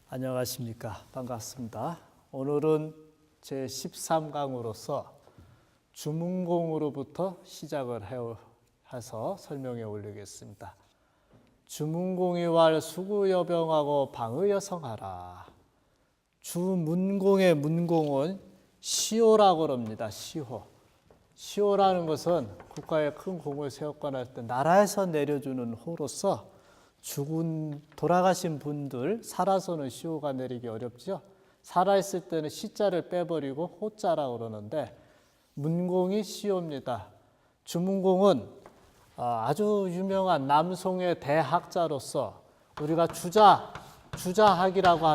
안녕하십니까. 반갑습니다. 오늘은 제 13강으로서 주문공으로부터 시작을 해서 설명해 올리겠습니다. 주문공이왈 수구여병하고 방의여성하라. 주문공의 문공은 시호라고 합니다. 시호. 시호라는 것은 국가에 큰 공을 세웠거나 할 때 나라에서 내려주는 호로서 돌아가신 분들, 살아서는 시호가 내리기 어렵죠. 살아있을 때는 시자를 빼버리고 호자라고 그러는데 문공이 시호입니다. 주문공은 아주 유명한 남송의 대학자로서 우리가 주자학이라고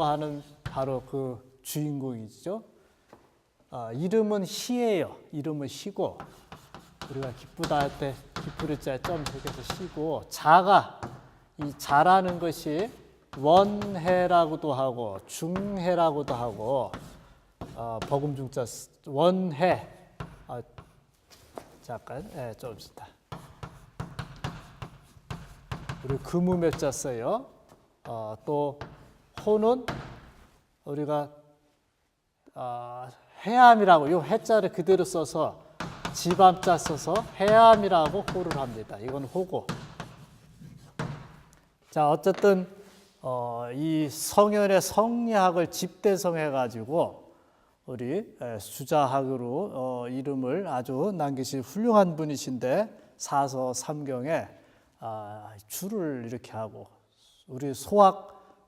하는 바로 그 주인공이죠. 이름은 희예요. 이름은 희고 우리가 기쁘다 할 때 기쁘를 자에 점 새겨서 시고 이 자라는 것이 원해라고도 하고 중해라고도 하고 버금중자 원해 잠깐 좀 있다. 우리 금음액자 써요. 또 호는 우리가 해암이라고 요 해자를 그대로 써서 지밤자 써서 해암이라고 호를 합니다. 이건 호고. 자, 어쨌든 이 성현의 성리학을 집대성해가지고 우리 주자학으로 이름을 아주 남기신 훌륭한 분이신데 사서 삼경에 주를 이렇게 하고 우리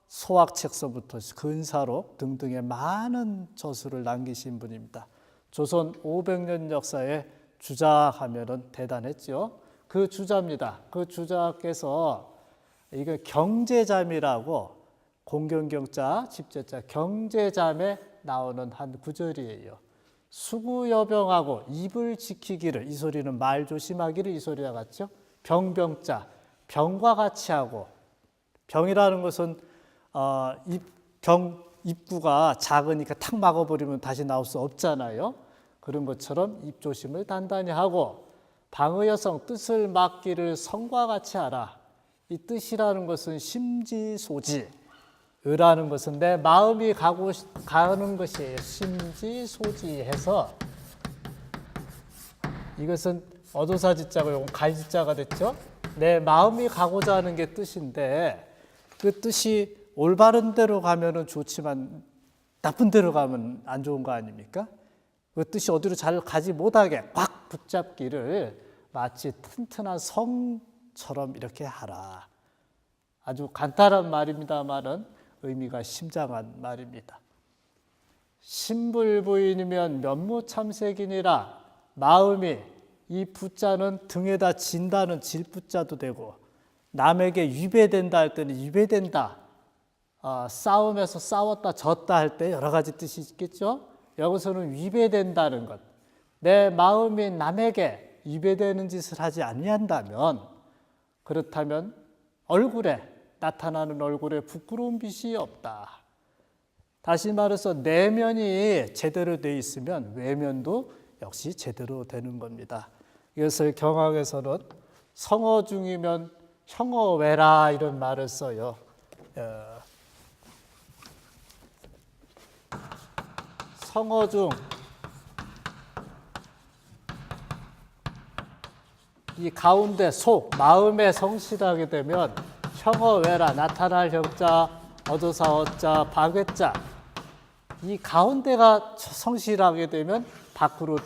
소학책서부터 근사록 등등의 많은 저수를 남기신 분입니다. 조선 500년 역사에 주자하면은 대단했죠. 그 주자입니다. 그 주자께서 이거 경제잠이라고 공경경자 집제자 경제잠에 나오는 한 구절이에요. 수구여병하고 입을 지키기를, 이 소리는 말 조심하기를 이 소리와 같죠. 병병자 병과 같이 하고, 병이라는 것은 입구가 작으니까 탁 막아버리면 다시 나올 수 없잖아요. 그런 것처럼 입조심을 단단히 하고, 방의여성 뜻을 막기를 성과 같이 하라. 이 뜻이라는 것은 심지소지, 의라는 것은 내 마음이 가는 것이에요. 심지소지해서 이것은 어도사지자고 요건 갈지자가 됐죠. 내 마음이 가고자 하는 게 뜻인데 그 뜻이 올바른 대로 가면은 좋지만 나쁜 대로 가면 안 좋은 거 아닙니까? 그 뜻이 어디로 잘 가지 못하게 꽉 붙잡기를 마치 튼튼한 성처럼 이렇게 하라. 아주 간단한 말입니다만은 의미가 심장한 말입니다. 신불부인이면 면무참색이니라. 마음이, 이 부자는 등에다 진다는 질부자도 되고, 남에게 위배된다 할 때는 위배된다, 싸움에서 싸웠다 졌다 할 때 여러 가지 뜻이 있겠죠. 여기서는 위배된다는 것, 내 마음이 남에게 위배되는 짓을 하지 아니한다면, 그렇다면 나타나는 얼굴에 부끄러운 빛이 없다. 다시 말해서 내면이 제대로 되어 있으면 외면도 역시 제대로 되는 겁니다. 이것을 경학에서는 성어 중이면 형어외라 이런 말을 써요. 성어 중 이 가운데 속, 마음에 성실하게 되면 형어외라, 나타날 형자, 어조사 어자, 박외자, 이 가운데가 성실하게 되면 밖으로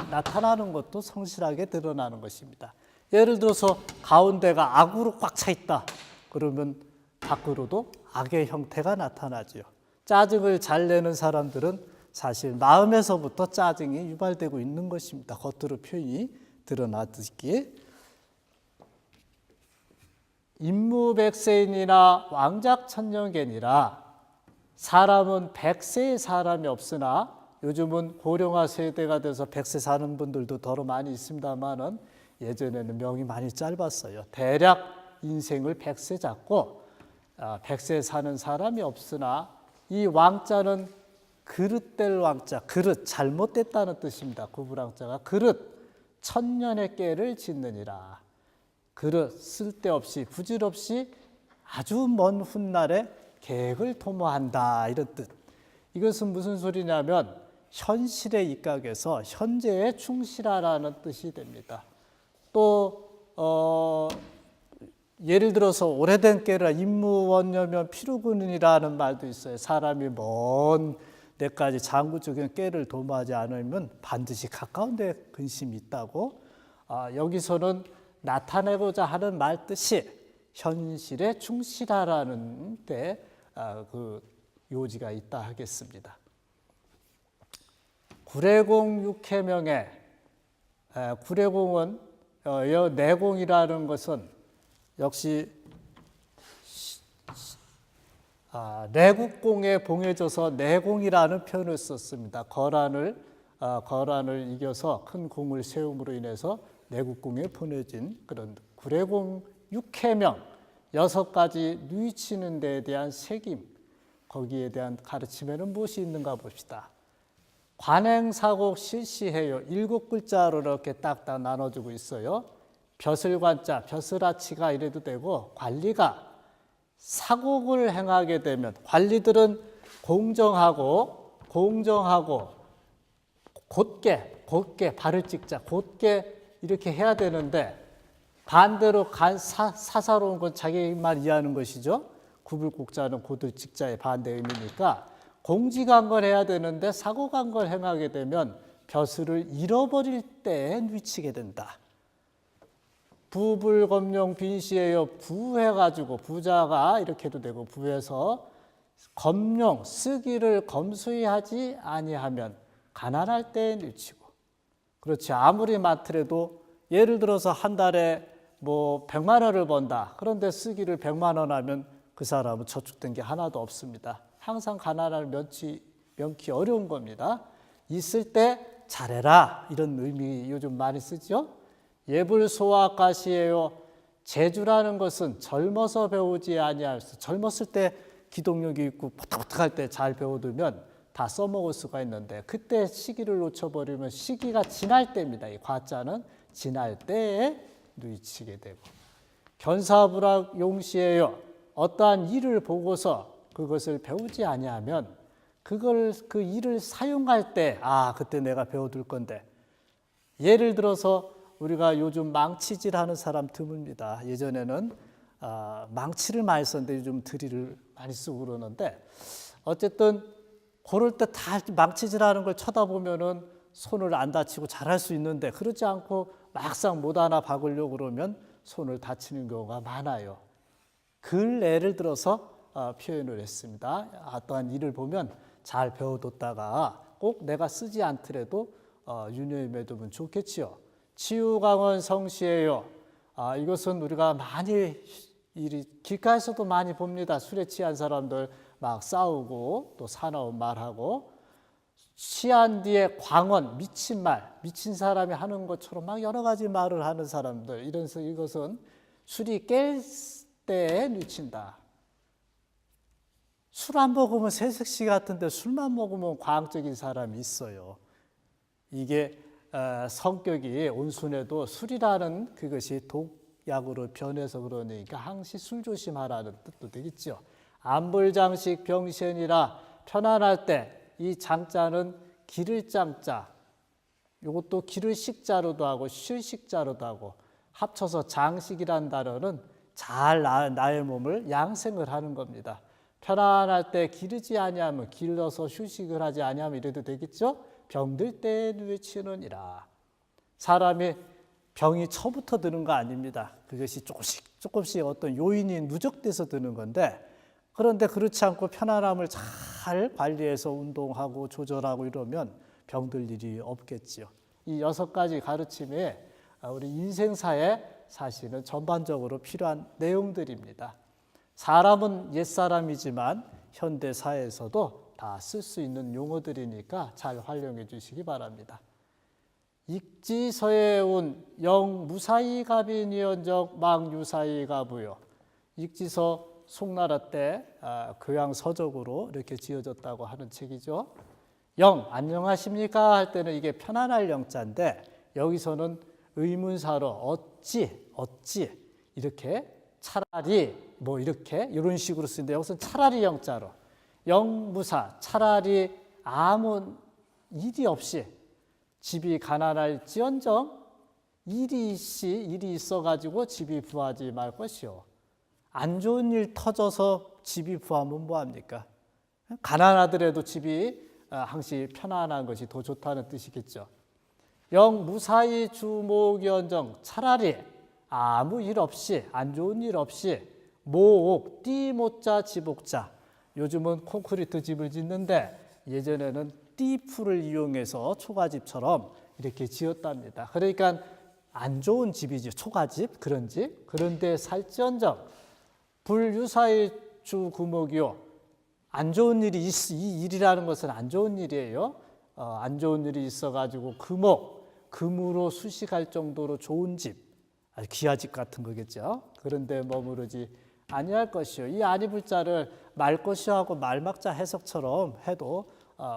나타나는 것도 성실하게 드러나는 것입니다. 예를 들어서 가운데가 악으로 꽉 차 있다. 그러면 밖으로도 악의 형태가 나타나죠. 짜증을 잘 내는 사람들은 사실 마음에서부터 짜증이 유발되고 있는 것입니다. 겉으로 표현이 드러나듯이. 인무백세인이나 왕작천년계니라. 사람은 백세의 사람이 없으나 요즘은 고령화 세대가 돼서 100세 사는 분들도 더러 많이 있습니다만은 예전에는 명이 많이 짧았어요. 대략 인생을 100세 잡고 100세 사는 사람이 없으나 이 왕자는 그릇될 왕자, 그릇 잘못됐다는 뜻입니다. 구불왕자가 그릇 천년의 깨를 짓느니라. 그릇 쓸데없이 부질없이 아주 먼 훗날에 계획을 도모한다 이런 뜻. 이것은 무슨 소리냐면 현실에 입각해서 현재에 충실하라는 뜻이 됩니다. 또 예를 들어서 오래된 깨라 임무원여면 피루군이라는 말도 있어요. 사람이 먼 데까지 장구적인 깨를 도모하지 않으면 반드시 가까운 데 근심이 있다고. 여기서는 나타내고자 하는 말 뜻이 현실에 충실하라는 데 그 요지가 있다 하겠습니다. 구례공 육해명에 구례공은 내공이라는 것은 역시 내국공에 봉해져서 내공이라는 표현을 썼습니다. 거란을 이겨서 큰 공을 세움으로 인해서 내국공에 보내진 그런 구례공 육해명 6가지 누이치는 데에 대한 책임, 거기에 대한 가르침에는 무엇이 있는가 봅시다. 관행사곡 실시해요. 7글자로 이렇게 딱딱 나눠주고 있어요. 벼슬관자, 벼슬아치가 이래도 되고 관리가 사곡을 행하게 되면 관리들은 공정하고 곧게 발을 찍자 곧게 이렇게 해야 되는데 반대로 사사로운 건 자기만 이해하는 것이죠. 구불국자는 곧을 찍자의 반대 의미니까 공지강건해야 되는데 사고강건 행하게 되면 벼슬을 잃어버릴 때에 미치게 된다. 부불검용 빈시에요. 부해가지고 부자가 이렇게 해도 되고 부해서 검용 쓰기를 검소히 하지 아니하면 가난할 때에 미치고. 그렇지. 아무리 많더라도 예를 들어서 한 달에 뭐 100만 원을 번다. 그런데 쓰기를 100만 원 하면 그 사람은 저축된 게 하나도 없습니다. 항상 가난을 면치 어려운 겁니다. 있을 때 잘해라 이런 의미 요즘 많이 쓰죠. 예불소화가시예요. 재주라는 것은 젊어서 배우지 아니할 수. 젊었을 때 기동력이 있고 포탁포탁할 때 잘 배워두면 다 써먹을 수가 있는데 그때 시기를 놓쳐버리면 시기가 지날 때입니다. 이 과자는 지날 때에 누이치게 되고. 견사불학 용시예요. 어떠한 일을 보고서 그것을 배우지 아니하면 그 일을 사용할 때 그때 내가 배워둘 건데. 예를 들어서 우리가 요즘 망치질하는 사람 드뭅니다. 예전에는 망치를 많이 썼는데 요즘 드릴을 많이 쓰고 그러는데 어쨌든 그럴 때 다 망치질하는 걸 쳐다보면은 손을 안 다치고 잘할 수 있는데 그렇지 않고 막상 못 하나 박으려고 그러면 손을 다치는 경우가 많아요. 그 예를 들어서 표현을 했습니다. 어떠한 일을 보면 잘 배워뒀다가 꼭 내가 쓰지 않더라도 유념해두면 좋겠지요. 치유강원 성시예요. 이것은 우리가 많이 길가에서도 많이 봅니다. 술에 취한 사람들 막 싸우고 또 사나운 말하고 취한 뒤에 광언 미친 말, 미친 사람이 하는 것처럼 막 여러 가지 말을 하는 사람들 이것은 술이 깰 때에 미친다. 술 안 먹으면 새색시 같은데 술만 먹으면 과학적인 사람이 있어요. 이게 성격이 온순해도 술이라는 그것이 독약으로 변해서 그러니까 항시 술 조심하라는 뜻도 되겠죠. 안불장식 병시이라 편안할 때 이 장자는 기를 장자, 이것도 기를 식자로도 하고 쉴 식자로도 하고 합쳐서 장식이란 단어는 잘 나의 몸을 양생을 하는 겁니다. 편안할 때 기르지 아니하면 길러서 휴식을 하지 아니하면 이래도 되겠죠. 병들 때에 누이치느니라. 사람이 병이 처부터 드는 거 아닙니다. 그것이 조금씩 어떤 요인이 누적돼서 드는 건데 그런데 그렇지 않고 편안함을 잘 관리해서 운동하고 조절하고 이러면 병들 일이 없겠지요. 이 6가지 가르침이 우리 인생사에 사실은 전반적으로 필요한 내용들입니다. 사람은 옛사람이지만 현대사회에서도 다 쓸 수 있는 용어들이니까 잘 활용해 주시기 바랍니다. 익지서에운 영무사히 갑인이언정 망유사히 가부요. 익지서 송나라 때 교양 서적으로 이렇게 지어졌다고 하는 책이죠. 영 안녕하십니까 할 때는 이게 편안할 영자인데 여기서는 의문사로 어찌 이렇게 차라리 뭐 이렇게 이런 식으로 쓰는데 여기서는 차라리 영자로 영무사 차라리 아무 일이 없이 집이 가난할지언정 일이 있어가지고 집이 부하지 말 것이요. 안 좋은 일 터져서 집이 부하면 뭐합니까? 가난하더라도 집이 항시 편안한 것이 더 좋다는 뜻이겠죠. 영 무사히 주목연정 차라리 아무 일 없이 안 좋은 일 없이 모옥 띠모자 지복자 요즘은 콘크리트 집을 짓는데 예전에는 띠풀을 이용해서 초가집처럼 이렇게 지었답니다. 그러니까 안 좋은 집이지 초가집 그런 집 그런데 살지언정 불유사의 주 구목이요. 안 좋은 일이 이 일이라는 것은 안 좋은 일이에요. 안 좋은 일이 있어가지고 금으로 수식할 정도로 좋은 집, 귀하집 같은 거겠죠. 그런데 머무르지 아니할 것이요. 이 아니불자를 말 것이하고 말막자 해석처럼 해도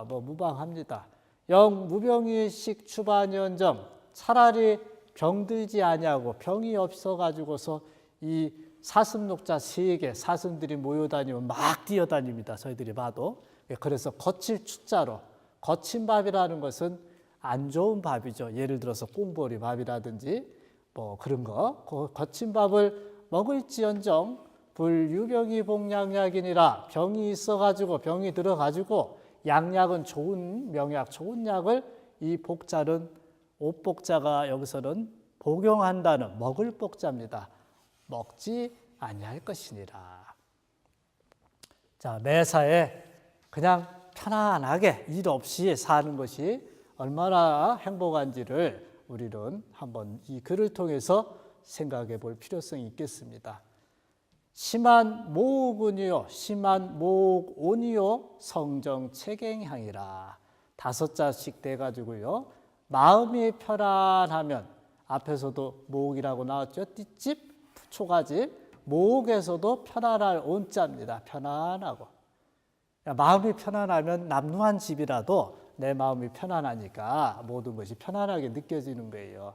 뭐 무방합니다. 영 무병이식 추반연정 차라리 병들지 아니하고 병이 없어가지고서 이 사슴녹자 3개 사슴들이 모여다니면 막 뛰어다닙니다. 저희들이 봐도. 그래서 거칠 추자로 거친 밥이라는 것은 안 좋은 밥이죠. 예를 들어서 꽁보리 밥이라든지 뭐 그런 거 거친 밥을 먹을지언정 불유병이 복양약이니라 병이 있어가지고 병이 들어가지고 양약은 좋은 명약 좋은 약을 이 복자는 옥복자가 여기서는 복용한다는 먹을 복자입니다. 먹지 아니할 것이니라. 자, 매사에 그냥 편안하게 일 없이 사는 것이 얼마나 행복한지를 우리는 한번 이 글을 통해서 생각해 볼 필요성이 있겠습니다. 심한 모옥은이요 심한 모옥온이요 성정체갱향이라 5자씩 돼가지고요 마음이 편안하면 앞에서도 모옥이라고 나왔죠. 띠집 초가집 모옥에서도 편안할 온자입니다. 편안하고 마음이 편안하면 남루한 집이라도 내 마음이 편안하니까 모든 것이 편안하게 느껴지는 거예요.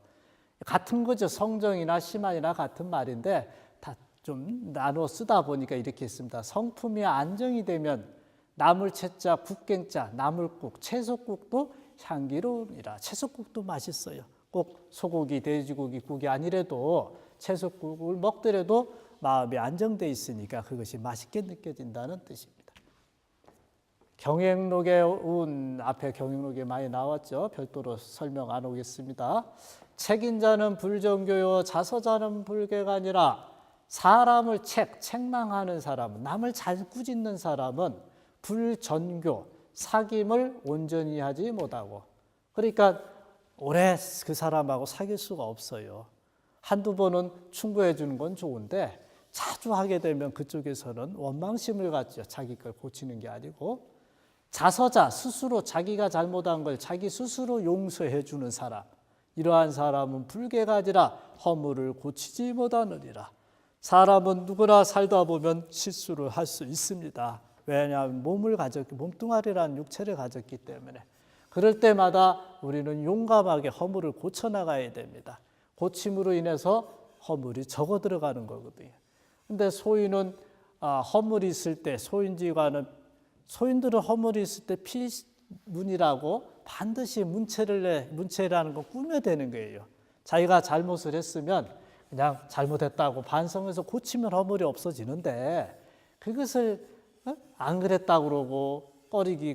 같은 거죠. 성정이나 심한이나 같은 말인데 다 좀 나눠 쓰다 보니까 이렇게 있습니다. 성품이 안정이 되면 나물채자 국갱자 나물국 채소국도 향기로우니라. 채소국도 맛있어요. 꼭 소고기 돼지고기 국이 아니래도 채소국을 먹더라도 마음이 안정돼 있으니까 그것이 맛있게 느껴진다는 뜻입니다. 경행록의 운 앞에 경행록에 많이 나왔죠. 별도로 설명 안 오겠습니다. 책인자는 불정교요 자서자는 불개가 사람을 책망하는 사람은 남을 잘 꾸짖는 사람은 불전교 사귐을 온전히 하지 못하고 그러니까 오래 그 사람하고 사귈 수가 없어요. 한두 번은 충고해 주는 건 좋은데 자주 하게 되면 그쪽에서는 원망심을 갖죠. 자기 걸 고치는 게 아니고 자서자 스스로 자기가 잘못한 걸 자기 스스로 용서해 주는 사람 이러한 사람은 불개가지라 허물을 고치지 못하느니라. 사람은 누구나 살다 보면 실수를 할 수 있습니다. 왜냐하면 몸뚱아리라는 육체를 가졌기 때문에 그럴 때마다 우리는 용감하게 허물을 고쳐나가야 됩니다. 고침으로 인해서 허물이 적어 들어가는 거거든요. 근데 소인은 허물이 있을 때 소인들은 허물이 있을 때 피문이라고 반드시 문체라는 거 꾸며대는 거예요. 자기가 잘못을 했으면 그냥 잘못했다고 반성해서 고치면 허물이 없어지는데 그것을 안 그랬다고 그러고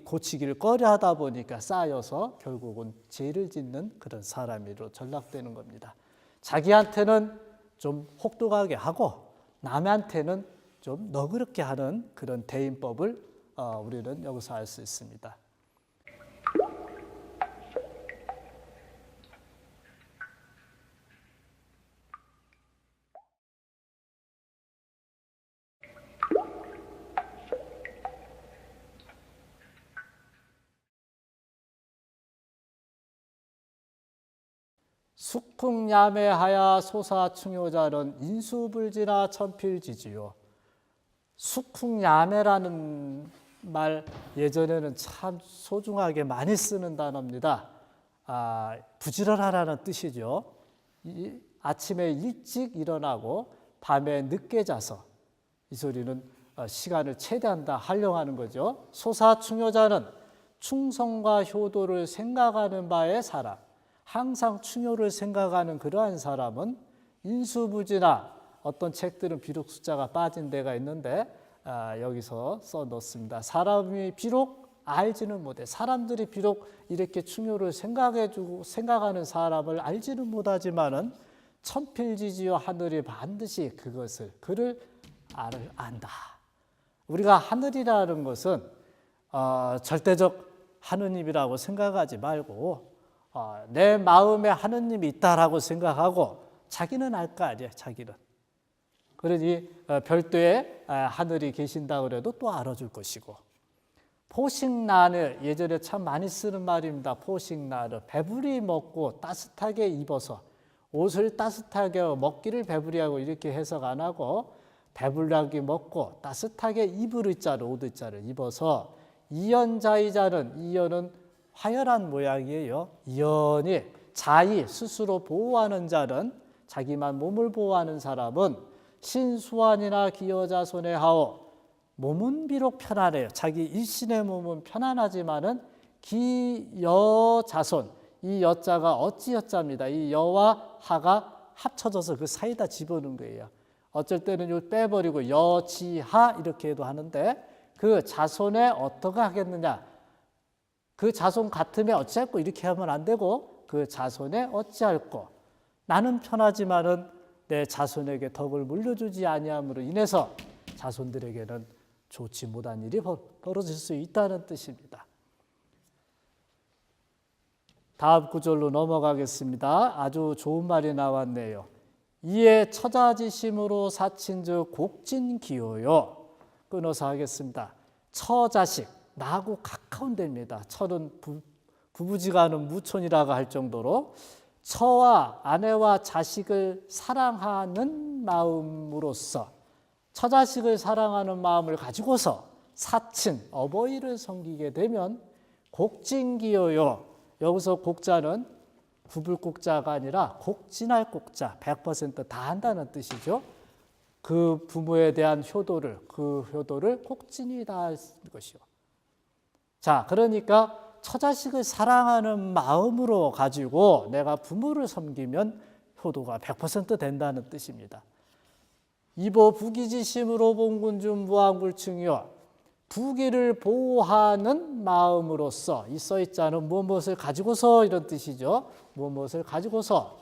고치기를 꺼려하다 보니까 쌓여서 결국은 죄를 짓는 그런 사람으로 전락되는 겁니다. 자기한테는 좀 혹독하게 하고 남한테는 좀 너그럽게 하는 그런 대인법을 우리는 여기서 알 수 있습니다. 숙흥야매하야 소사충효자는 인수불지나 천필지지요. 숙흥야매라는 말 예전에는 참 소중하게 많이 쓰는 단어입니다. 부지런하라는 뜻이죠. 아침에 일찍 일어나고 밤에 늦게 자서 이 소리는 시간을 최대한 다 활용하는 거죠. 소사충효자는 충성과 효도를 생각하는 바의 사람, 항상 충효를 생각하는 그러한 사람은 인수부지나 어떤 책들은 비록 숫자가 빠진 데가 있는데 여기서 써놓습니다. 사람이 비록 알지는 못해, 사람들이 비록 이렇게 충효를 생각하는 사람을 알지는 못하지만은 천필지지요 하늘이 반드시 그를 안다. 우리가 하늘이라는 것은 절대적 하느님이라고 생각하지 말고 내 마음에 하느님이 있다라고 생각하고 자기는 알 거 아니에요. 자기는. 그러니 별도의 하늘이 계신다 그래도 또 알아줄 것이고, 포식나느 예전에 참 많이 쓰는 말입니다. 포식나느 배부리 먹고 따뜻하게 입어서 옷을 따뜻하게 먹기를 배부리하고 이렇게 해석 안 하고 배불리하게 먹고 따뜻하게 입을 의자를 옷 의자를 입어서 이연자이자는 이연은 화열한 모양이에요. 이연이 자의 스스로 보호하는 자는 자기만 몸을 보호하는 사람은 신수환이나 기여자손의 하오 몸은 비록 편안해요. 자기 일신의 몸은 편안하지만은 기여자손 이 여자가 어찌 여자입니다. 이 여와 하가 합쳐져서 그 사이다 집어넣은 거예요. 어쩔 때는 이걸 빼버리고 여지하 이렇게 해도 하는데 그 자손에 어떻게 하겠느냐. 그 자손 같으면 어찌할꼬 이렇게 하면 안 되고 그 자손에 어찌할꼬 나는 편하지만은 내 자손에게 덕을 물려주지 아니함으로 인해서 자손들에게는 좋지 못한 일이 벌어질 수 있다는 뜻입니다. 다음 구절로 넘어가겠습니다. 아주 좋은 말이 나왔네요. 이에 처자지심으로 사친즉 곡진기호요. 끊어서 하겠습니다. 처자식, 나하고 가까운 데입니다. 처는 부부지간은 무촌이라고 할 정도로 처와 아내와 자식을 사랑하는 마음으로서 처자식을 사랑하는 마음을 가지고서 사친, 어버이를 섬기게 되면 곡진기호요. 여기서 곡자는 구불곡자가 아니라 곡진할 곡자, 100% 다 한다는 뜻이죠. 그 부모에 대한 그 효도를 곡진히 다할 것이요. 자, 그러니까 처자식을 사랑하는 마음으로 가지고 내가 부모를 섬기면 효도가 100% 된다는 뜻입니다. 이보 부기지심으로 봉군중 무한불충이요. 부기를 보호하는 마음으로써 이 써있자는 무엇을 가지고서 이런 뜻이죠. 무엇을 가지고서.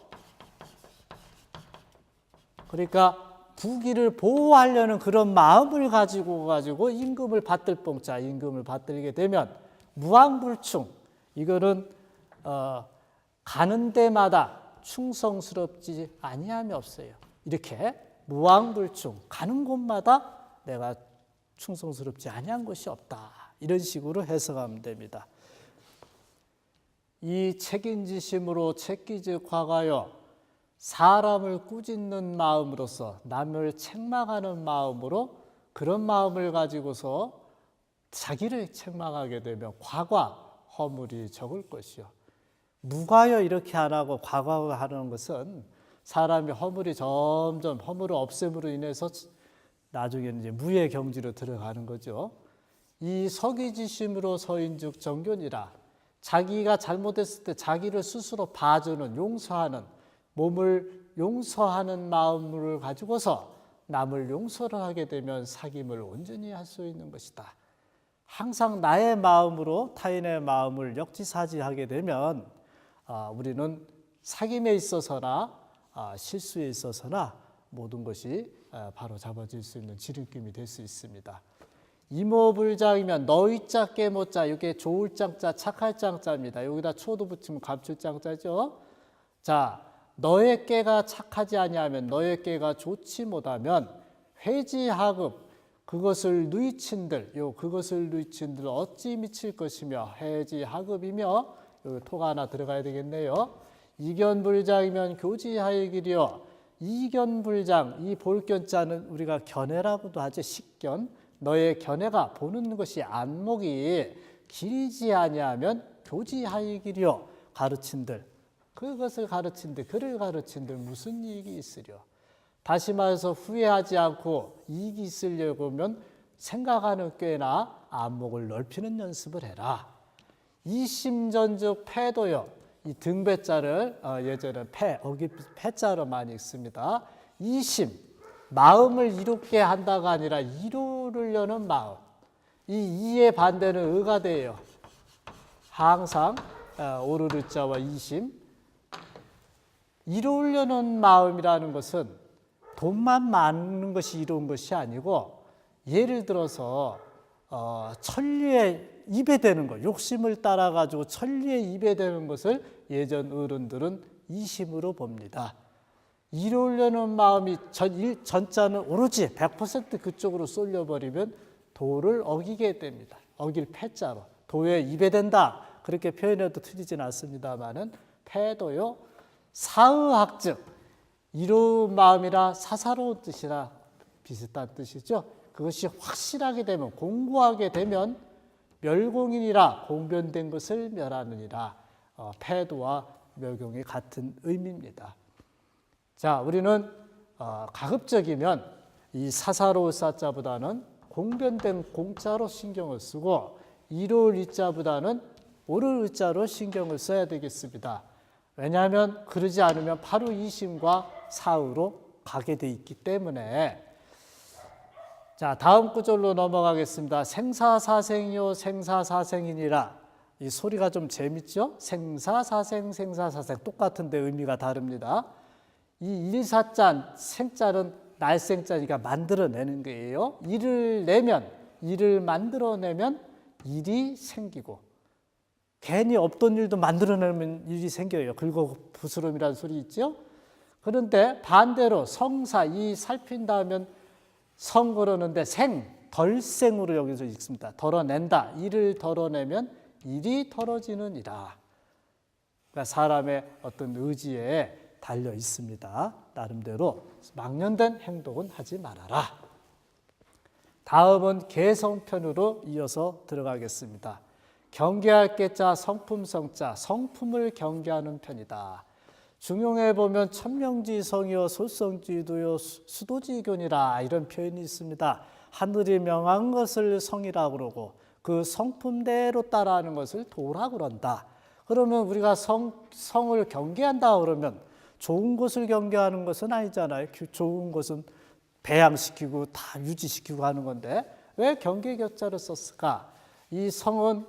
그러니까 부기를 보호하려는 그런 마음을 가지고 임금을 받들 뽕자, 임금을 받들게 되면 무한불충, 이거는 가는 데마다 충성스럽지 아니함이 없어요. 이렇게 무한불충, 가는 곳마다 내가 충성스럽지 아니한 것이 없다. 이런 식으로 해석하면 됩니다. 이 책임지심으로 책기즉 화가여 사람을 꾸짖는 마음으로서 남을 책망하는 마음으로 그런 마음을 가지고서 자기를 책망하게 되면 과과 허물이 적을 것이요. 무과여 이렇게 안 하고 과과가 하는 것은 사람이 허물이 점점 허물을 없앰으로 인해서 나중에는 이제 무의 경지로 들어가는 거죠. 이 서기지심으로 서인즉 정견이라 자기가 잘못했을 때 자기를 스스로 봐주는 용서하는 몸을 용서하는 마음을 가지고서 남을 용서를 하게 되면 사귐을 온전히 할 수 있는 것이다. 항상 나의 마음으로 타인의 마음을 역지사지하게 되면 우리는 사귐에 있어서나 실수에 있어서나 모든 것이 바로 잡아질 수 있는 지름길이 될 수 있습니다. 이모불장이면 너희자 깨모자, 이게 좋을 짱자 착할 짱자입니다. 여기다 초도 붙이면 감출 짱자죠. 자, 너의 깨가 착하지 아니하면 너의 깨가 좋지 못하면 회지하급 그것을 누이친들 어찌 미칠 것이며 회지하급이며 여기 토가 하나 들어가야 되겠네요. 이견불장이면 교지하이기려. 이견불장, 이 볼견자는 우리가 견해라고도 하죠. 식견. 너의 견해가 보는 것이 안목이 길지 아니하면 교지하이기려. 가르친들, 그것을 가르친들, 그를 가르친들 무슨 이익이 있으려. 다시 말해서 후회하지 않고 이익이 있으려고 하면 생각하는 꾀나 안목을 넓히는 연습을 해라. 이심전즉 패도여. 이 등배자를 예전에 패자로 많이 읽습니다. 이심, 마음을 이롭게 한다가 아니라 이루려는 마음. 이 이의 반대는 의가 돼요. 항상 오르르 자와 이심. 이루려는 마음이라는 것은 돈만 많은 것이 이로운 것이 아니고, 예를 들어서 천리에 입에 대는 것, 욕심을 따라가지고 천리에 입에 대는 것을 예전 어른들은 이심으로 봅니다. 이루려는 마음이 전자는 오로지 100% 그쪽으로 쏠려버리면 도를 어기게 됩니다. 어길 패자로. 도에 입에 된다. 그렇게 표현해도 틀리진 않습니다만은 패도요. 사의학즉, 이로운 마음이라 사사로운 뜻이라 비슷한 뜻이죠. 그것이 확실하게 되면, 공고하게 되면 멸공이니라, 공변된 것을 멸하느니라. 패도와 멸공이 같은 의미입니다. 자, 우리는 가급적이면 이 사사로울 사자보다는 공변된 공자로 신경을 쓰고, 이로울 이자보다는 오를 의자로 신경을 써야 되겠습니다. 왜냐하면 그러지 않으면 바로 이심과 사의로 가게 돼 있기 때문에. 자, 다음 구절로 넘어가겠습니다. 생사사생이요 생사사생이니라. 이 소리가 좀 재밌죠? 생사사생, 생사사생 똑같은데 의미가 다릅니다. 이 일사자, 생자는 날생자니까 만들어내는 거예요. 일을 내면, 일을 만들어내면 일이 생기고, 괜히 없던 일도 만들어내면 일이 생겨요. 긁어부스럼이라는 소리 있죠? 그런데 반대로 성사, 이 살핀다 하면 성 그러는데 생, 덜생으로 여기서 읽습니다. 덜어낸다. 일을 덜어내면 일이 덜어지느니라. 그러니까 사람의 어떤 의지에 달려 있습니다. 나름대로 망연된 행동은 하지 말아라. 다음은 개성편으로 이어서 들어가겠습니다. 경계할 게자 성품성자, 성품을 경계하는 편이다. 중용에 보면 천명지성이요 솔성지도요 수도지견이라 이런 표현이 있습니다. 하늘이 명한 것을 성이라고 그러고 그 성품대로 따라하는 것을 도라 그런다. 그러면 우리가 성을 경계한다 그러면 좋은 것을 경계하는 것은 아니잖아요. 좋은 것은 배양시키고 다 유지시키고 하는 건데 왜 경계격자를 썼을까? 이 성은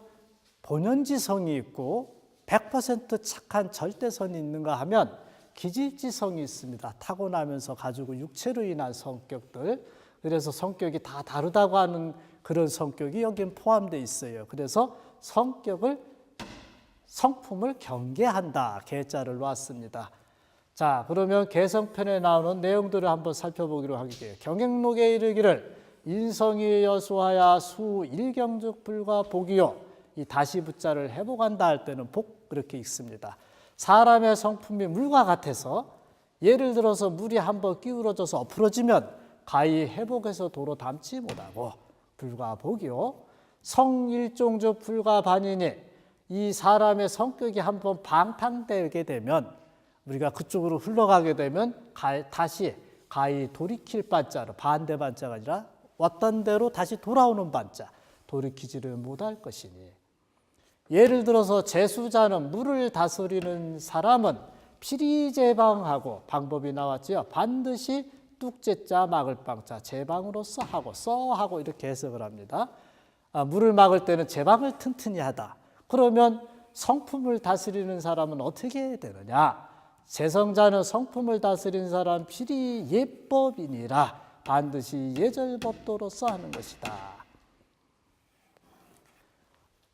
본연지성이 있고 100% 착한 절대선이 있는가 하면 기질지성이 있습니다. 타고나면서 가지고 육체로 인한 성격들. 그래서 성격이 다 다르다고 하는 그런 성격이 여기에 포함되어 있어요. 그래서 성품을 경계한다. 계자를 놨습니다. 자, 그러면 개성편에 나오는 내용들을 한번 살펴보기로 하겠습니다. 경행록에 이르기를 인성이 여수하야 수 일경즉 불과 복이요. 이 다시 붙자를 회복한다 할 때는 복 그렇게 읽습니다. 사람의 성품이 물과 같아서 예를 들어서 물이 한번 기울어져서 엎어지면 가히 회복해서 도로 담지 못하고 불과 복이요. 성일종적 불과 반이니 이 사람의 성격이 한번 방탕되게 되면 우리가 그쪽으로 흘러가게 되면 다시 가히 돌이킬 반자로 반대 반자가 아니라 왔던 대로 다시 돌아오는 반자 돌이키지를 못할 것이니 예를 들어서 제수자는 물을 다스리는 사람은 피리제방하고 방법이 나왔지요. 반드시 뚝제자 막을 방자 제방으로서 하고 이렇게 해석을 합니다. 물을 막을 때는 제방을 튼튼히 하다. 그러면 성품을 다스리는 사람은 어떻게 되느냐? 제성자는 성품을 다스리는 사람 필히 예법이니라 반드시 예절법도로서 하는 것이다.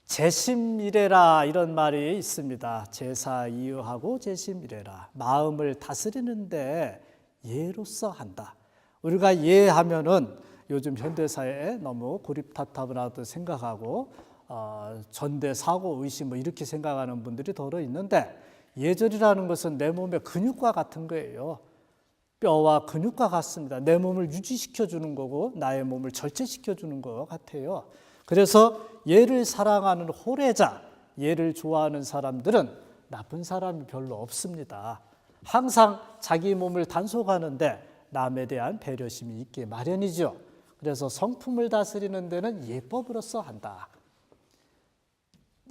재심이래라 이런 말이 있습니다. 제사 이유하고 재심이래라. 마음을 다스리는데 예로서 한다. 우리가 예하면은 요즘 현대사회에 너무 고립타타브라도 생각하고 전대 사고 의심 뭐 이렇게 생각하는 분들이 더러 있는데 예절이라는 것은 내 몸의 근육과 같은 거예요. 뼈와 근육과 같습니다. 내 몸을 유지시켜 주는 거고 나의 몸을 절제시켜 주는 것 같아요. 그래서 예를 사랑하는 호래자, 예를 좋아하는 사람들은 나쁜 사람이 별로 없습니다. 항상 자기 몸을 단속하는데 남에 대한 배려심이 있게 마련이죠. 그래서 성품을 다스리는 데는 예법으로서 한다.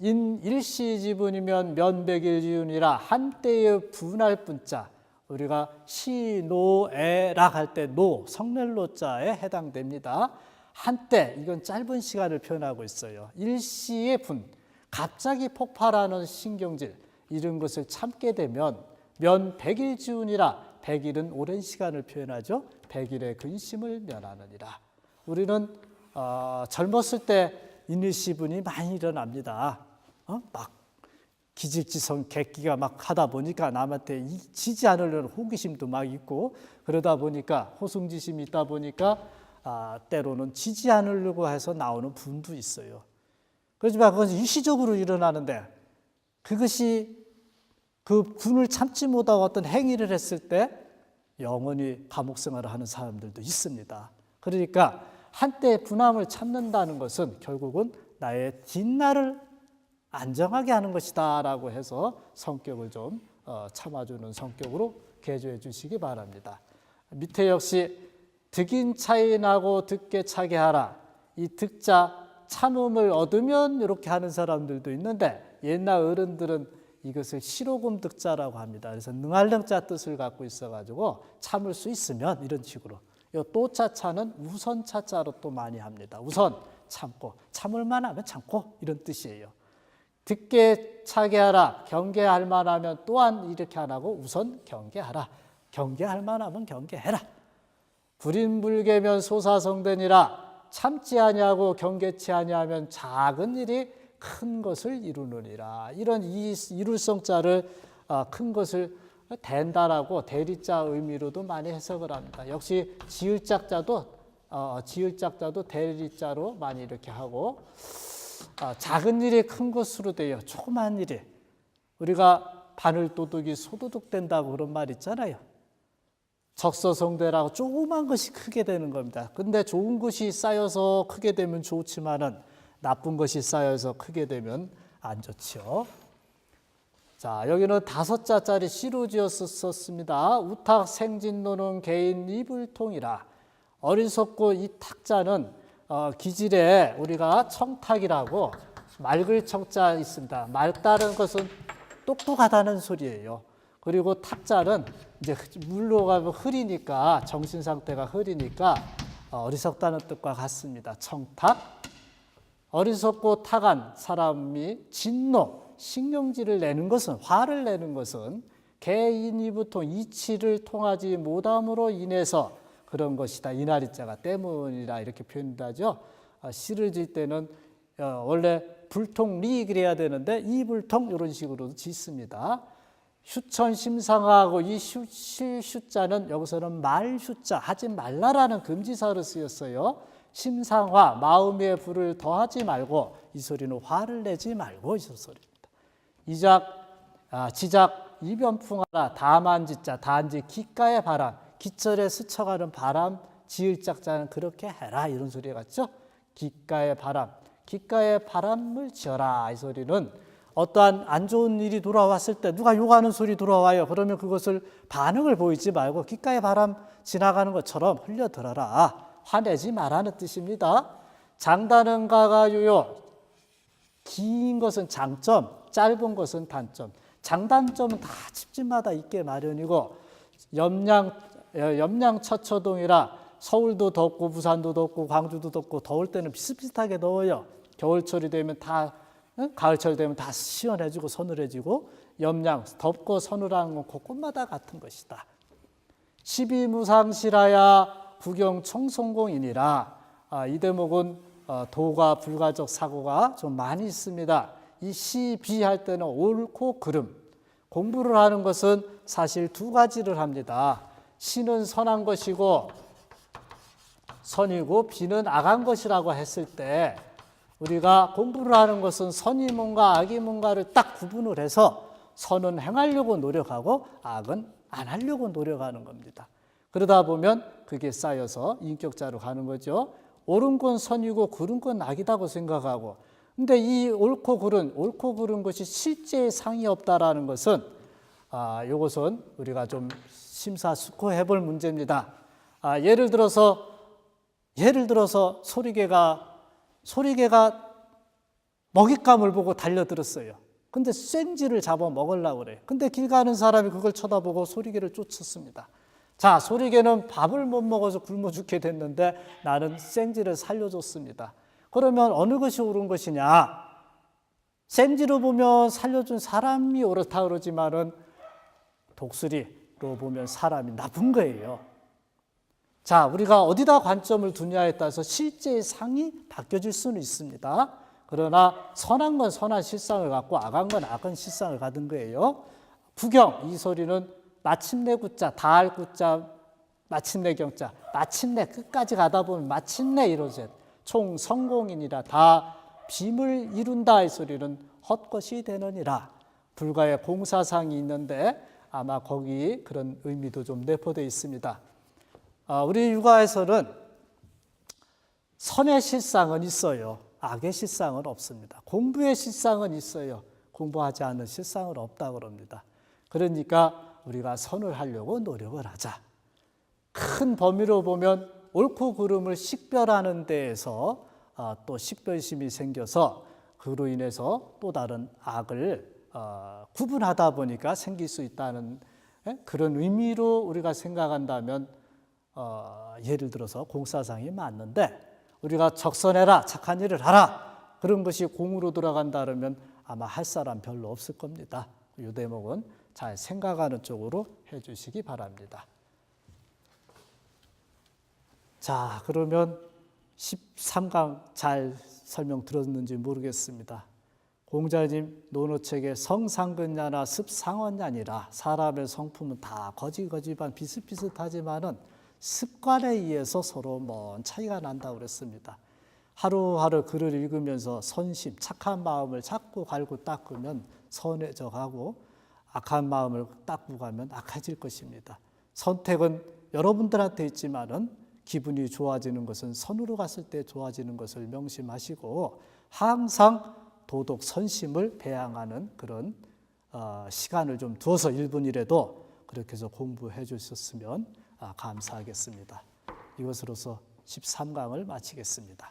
일시지분이면 면백일지운이라 한때의 분할 분자, 우리가 시노애락 할 때 노, 성렐로자에 해당됩니다. 한때, 이건 짧은 시간을 표현하고 있어요. 일시의 분, 갑자기 폭발하는 신경질, 이런 것을 참게 되면 면백일지운이라, 백일은 오랜 시간을 표현하죠. 백일의 근심을 면하느니라. 우리는 젊었을 때 인일시분이 많이 일어납니다. 막 기질지성 객기가 막 하다 보니까 남한테 지지 않으려는 호기심도 막 있고, 그러다 보니까 호승지심이 있다 보니까 때로는 지지 않으려고 해서 나오는 분도 있어요. 그렇지만 그건 일시적으로 일어나는데, 그것이 그 분을 참지 못하고 어떤 행위를 했을 때 영원히 감옥 생활을 하는 사람들도 있습니다. 그러니까 한때 분함을 참는다는 것은 결국은 나의 뒷날을 안정하게 하는 것이다 라고 해서 성격을 좀 참아주는 성격으로 개조해 주시기 바랍니다. 밑에 역시 득인 차이 나고 득게 차게 하라. 이 득자 참음을 얻으면 이렇게 하는 사람들도 있는데, 옛날 어른들은 이것을 시로금 득자라고 합니다. 그래서 능할능자 뜻을 갖고 있어가지고 참을 수 있으면 이런 식으로. 이 또차차는 우선 차자로 또 많이 합니다. 우선 참고, 참을 만하면 참고, 이런 뜻이에요. 듣게 차게 하라, 경계할 만하면 또한 이렇게 안 하고 우선 경계하라. 경계할 만하면 경계해라. 불인불개면 소사성되니라. 참지 아니하고 경계치 아니하면 작은 일이 큰 것을 이루느니라. 이런 이룰성자를 큰 것을 된다라고 대리자 의미로도 많이 해석을 합니다. 역시 지을짝자도 대리자로 많이 이렇게 하고, 작은 일이 큰 것으로 돼요. 조그만 일이. 우리가 바늘도둑이 소도둑 된다고 그런 말 있잖아요. 적서성대라고 조그만 것이 크게 되는 겁니다. 근데 좋은 것이 쌓여서 크게 되면 좋지만은 나쁜 것이 쌓여서 크게 되면 안 좋죠. 자, 여기는 5자짜리 시로 지었었습니다. 우탁 생진노는 개인 이불통이라. 어리석고 이 탁자는 기질에 우리가 청탁이라고 맑을 청자 있습니다. 맑다는 것은 똑똑하다는 소리예요. 그리고 탁자는 이제 물로 가면 흐리니까, 정신 상태가 흐리니까 어리석다는 뜻과 같습니다. 청탁. 어리석고 탁한 사람이 진노, 신경질을 내는 것은, 화를 내는 것은 개인이부통 이치를 통하지 못함으로 인해서 그런 것이다. 이나리자가 때문이라 이렇게 표현하죠. 시를 질 때는 원래 불통리 그래야 되는데 이불통 이런 식으로 짓습니다. 휴천심상하고 이 실휴자는 여기서는 말휴자, 하지 말라라는 금지사로 쓰였어요. 심상화, 마음의 불을 더하지 말고, 이 소리는 화를 내지 말고, 이 소리입니다. 지작 이변풍하라. 다만지자, 단지 기가의 바람, 기철에 스쳐가는 바람, 지을 짝자는 그렇게 해라, 이런 소리 같죠. 기가의 바람, 기가의 바람을 지어라. 이 소리는 어떠한 안 좋은 일이 돌아왔을 때 누가 욕하는 소리 돌아와요. 그러면 그것을 반응을 보이지 말고 기가의 바람 지나가는 것처럼 흘려들어라. 화내지 말라는 뜻입니다. 장단은 가가유요. 긴 것은 장점, 짧은 것은 단점. 장단점은 다 집집마다 있게 마련이고, 염량처처동이라 서울도 덥고 부산도 덥고 광주도 덥고 더울 때는 비슷비슷하게 더워요. 겨울철이 되면 가을철 되면 다 시원해지고 서늘해지고, 염량, 덥고 서늘한 건 곳곳마다 같은 것이다. 시비무상실하야 구경청송공이니라. 이 대목은 도가 불가적 사고가 좀 많이 있습니다. 이 시비할 때는 옳고 그름. 공부를 하는 것은 사실 두 가지를 합니다. 시는 선한 것이고 선이고 비는 악한 것이라고 했을 때, 우리가 공부를 하는 것은 선이 뭔가 악이 뭔가를 딱 구분을 해서 선은 행하려고 노력하고 악은 안 하려고 노력하는 겁니다. 그러다 보면 그게 쌓여서 인격자로 가는 거죠. 옳은 건 선이고 그른 건 악이다고 생각하고, 근데 이 옳고 그른 것이 실제의 상이 없다라는 것은 이것은 우리가 좀 심사숙고해 볼 문제입니다. 예를 들어서 소리개가 먹잇감을 보고 달려들었어요. 근데 생쥐를 잡아 먹으려고 그래요. 근데 길 가는 사람이 그걸 쳐다보고 소리개를 쫓았습니다. 자, 소리개는 밥을 못 먹어서 굶어 죽게 됐는데 나는 생쥐를 살려줬습니다. 그러면 어느 것이 옳은 것이냐? 생쥐로 보면 살려준 사람이 옳다 그러지만은 독수리로 보면 사람이 나쁜 거예요. 자, 우리가 어디다 관점을 두냐에 따라서 실제의 상이 바뀌어질 수는 있습니다. 그러나 선한 건 선한 실상을 갖고 악한 건 악한 실상을 가진 거예요. 구경, 이 소리는 마침내 구자, 다할 구자, 마침내 경자, 마침내 끝까지 가다 보면 마침내 이루어진 총 성공이니라, 다 빔을 이룬다. 이 소리는 헛것이 되느니라. 불가의 공사상이 있는데 아마 거기 그런 의미도 좀 내포되어 있습니다. 우리 육아에서는 선의 실상은 있어요. 악의 실상은 없습니다. 공부의 실상은 있어요. 공부하지 않은 실상은 없다고 합니다. 그러니까 우리가 선을 하려고 노력을 하자. 큰 범위로 보면 옳고 그름을 식별하는 데에서 또 식별심이 생겨서 그로 인해서 또 다른 악을 구분하다 보니까 생길 수 있다는 그런 의미로 우리가 생각한다면 예를 들어서 공사상이 맞는데 우리가 적선해라, 착한 일을 하라, 그런 것이 공으로 들어간다 그러면 아마 할 사람 별로 없을 겁니다. 이 대목은 잘 생각하는 쪽으로 해주시기 바랍니다. 자, 그러면 13강 잘 설명 들었는지 모르겠습니다. 공자님 논어책에 성상근야나 습상언야니라, 사람의 성품은 다 거지반 비슷비슷하지만은 습관에 의해서 서로 먼 차이가 난다고 그랬습니다. 하루하루 글을 읽으면서 선심, 착한 마음을 자꾸 갈고 닦으면 선해져 가고 악한 마음을 닦고 가면 악해질 것입니다. 선택은 여러분들한테 있지만은 기분이 좋아지는 것은 선으로 갔을 때 좋아지는 것을 명심하시고 항상 도덕 선심을 배양하는 그런 시간을 좀 두어서 1분이라도 그렇게 해서 공부해 주셨으면 감사하겠습니다. 이것으로서 13강을 마치겠습니다.